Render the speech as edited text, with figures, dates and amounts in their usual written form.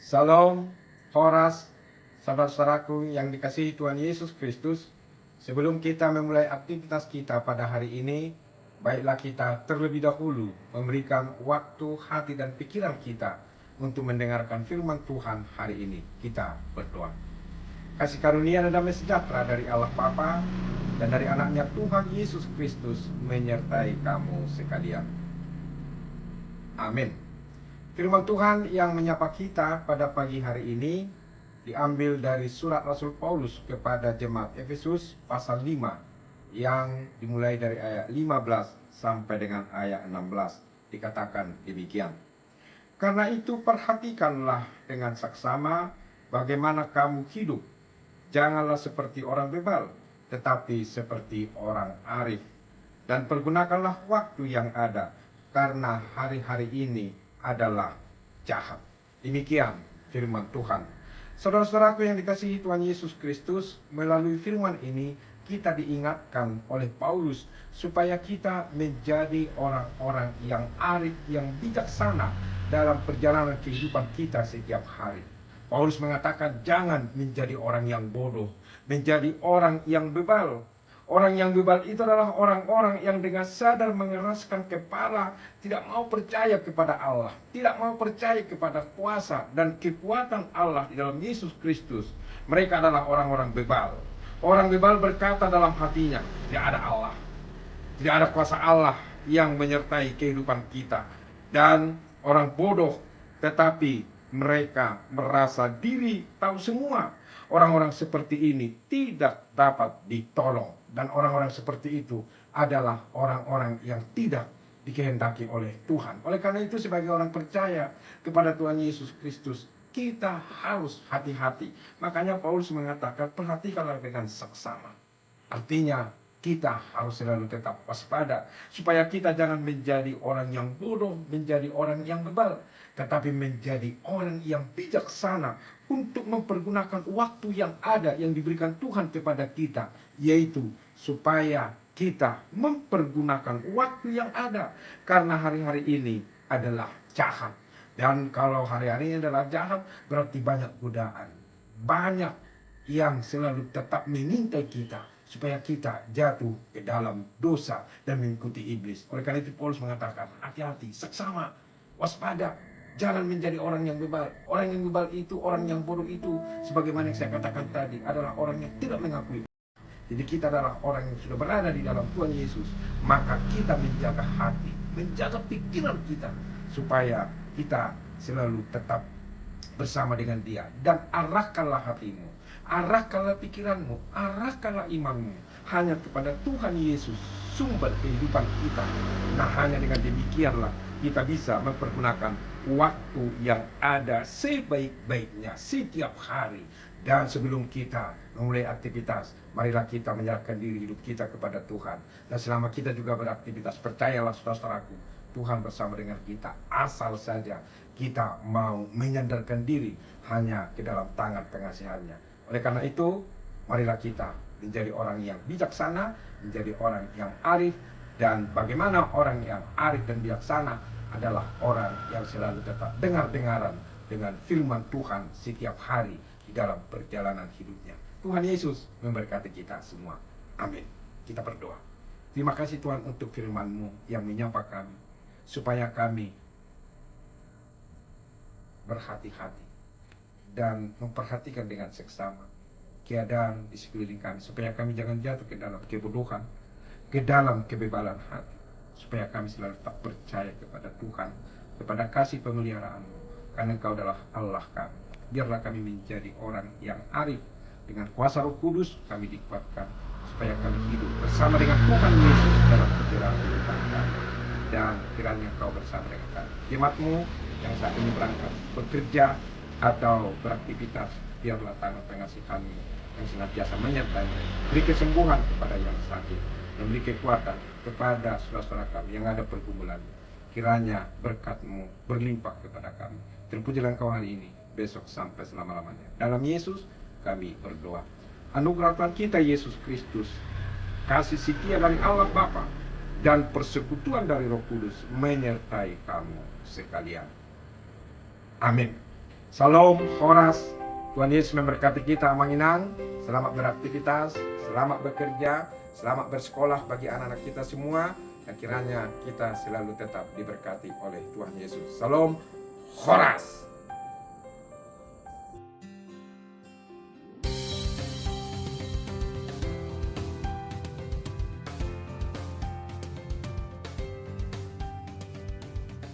Salam, Horas, saudara-saudaraku yang dikasihi Tuhan Yesus Kristus. Sebelum kita memulai aktivitas kita pada hari ini, baiklah kita terlebih dahulu memberikan waktu, hati, dan pikiran kita untuk mendengarkan firman Tuhan hari ini. Kita berdoa. Kasih karunia dan damai sejahtera dari Allah Bapa dan dari anaknya Tuhan Yesus Kristus menyertai kamu sekalian. Amin. Firman Tuhan yang menyapa kita pada pagi hari ini diambil dari surat Rasul Paulus kepada jemaat Efesus pasal 5 yang dimulai dari ayat 15 sampai dengan ayat 16. Dikatakan demikian. Karena itu perhatikanlah dengan saksama bagaimana kamu hidup. Janganlah seperti orang bebal, tetapi seperti orang arif. Dan pergunakanlah waktu yang ada, karena hari-hari ini adalah jahat. Demikian firman Tuhan. Saudara-saudaraku yang dikasihi Tuhan Yesus Kristus, melalui firman ini kita diingatkan oleh Paulus supaya kita menjadi orang-orang yang arif, yang bijaksana dalam perjalanan kehidupan kita setiap hari. Paulus mengatakan jangan menjadi orang yang bodoh, menjadi orang yang bebal. Orang yang bebal itu adalah orang-orang yang dengan sadar mengeraskan kepala, tidak mau percaya kepada Allah, tidak mau percaya kepada kuasa dan kekuatan Allah di dalam Yesus Kristus. Mereka adalah orang-orang bebal. Orang bebal berkata dalam hatinya, tidak ada Allah, tidak ada kuasa Allah yang menyertai kehidupan kita. Dan orang bodoh, tetapi mereka merasa diri tahu semua. Orang-orang seperti ini tidak dapat ditolong. Dan orang-orang seperti itu adalah orang-orang yang tidak dikehendaki oleh Tuhan. Oleh karena itu sebagai orang percaya kepada Tuhan Yesus Kristus, kita harus hati-hati. Makanya Paulus mengatakan perhatikanlah dengan saksama. Artinya kita harus selalu tetap waspada, supaya kita jangan menjadi orang yang bodoh, menjadi orang yang bebal, tetapi menjadi orang yang bijaksana untuk mempergunakan waktu yang ada yang diberikan Tuhan kepada kita, yaitu supaya kita mempergunakan waktu yang ada, karena hari-hari ini adalah jahat. Dan kalau hari-hari ini adalah jahat, berarti banyak godaan, banyak yang selalu tetap mengintai kita supaya kita jatuh ke dalam dosa dan mengikuti iblis. Oleh karena itu Paulus mengatakan hati-hati, saksama, waspada. Jangan menjadi orang yang bebal. Orang yang bebal itu, orang yang bodoh itu, sebagaimana yang saya katakan tadi, adalah orang yang tidak mengakui. Jadi kita adalah orang yang sudah berada di dalam Tuhan Yesus. Maka kita menjaga hati, menjaga pikiran kita, supaya kita selalu tetap bersama dengan Dia. Dan arahkanlah hatimu, arahkanlah pikiranmu, arahkanlah imanmu hanya kepada Tuhan Yesus, sumber kehidupan kita. Nah, hanya dengan demikianlah kita bisa mempergunakan waktu yang ada sebaik-baiknya setiap hari. Dan sebelum kita memulai aktivitas, marilah kita menyerahkan diri hidup kita kepada Tuhan. Dan selama kita juga beraktivitas, percayalah saudara-saudaraku, Tuhan bersama dengan kita. Asal saja kita mau menyandarkan diri hanya ke dalam tangan pengasihannya. Oleh karena itu, marilah kita menjadi orang yang bijaksana, menjadi orang yang arif. Dan bagaimana orang yang arif dan bijaksana adalah orang yang selalu tetap dengar-dengaran dengan firman Tuhan setiap hari di dalam perjalanan hidupnya. Tuhan Yesus memberkati kita semua. Amin. Kita berdoa. Terima kasih Tuhan untuk firman-Mu yang menyapa kami, supaya kami berhati-hati dan memperhatikan dengan seksama keadaan di sekeliling kami, supaya kami jangan jatuh ke dalam kebodohan, ke dalam kebebalan hati, supaya kami selalu tetap percaya kepada Tuhan, kepada kasih pemeliharaan-Mu, karena Engkau adalah Allah kami. Biarlah kami menjadi orang yang arif. Dengan kuasa Roh Kudus kami dikuatkan, supaya kami hidup bersama dengan Tuhan Yesus dalam perjalanan kehidupan kami. Dan kiranya Engkau bersama dengan kami. Jemaat-Mu yang saat ini berangkat bekerja atau beraktivitas, biarlah tangan pengasih kami yang senantiasa menyertai, beri kesembuhan kepada yang sakit, dan beri kekuatan kepada saudara-saudara kami yang ada pergumulan. Kiranya berkat-Mu berlimpah kepada kami. Terpujilah Engkau hari ini, besok sampai selama-lamanya. Dalam Yesus kami berdoa. Anugerah Tuhan kita Yesus Kristus, kasih setia dari Allah Bapa, dan persekutuan dari Roh Kudus menyertai kamu sekalian. Amin. Salam Horas. Tuhan Yesus memberkati kita Manginang. Selamat beraktivitas, selamat bekerja, selamat bersekolah bagi anak-anak kita semua. Dan kiranya kita selalu tetap diberkati oleh Tuhan Yesus. Salam Horas.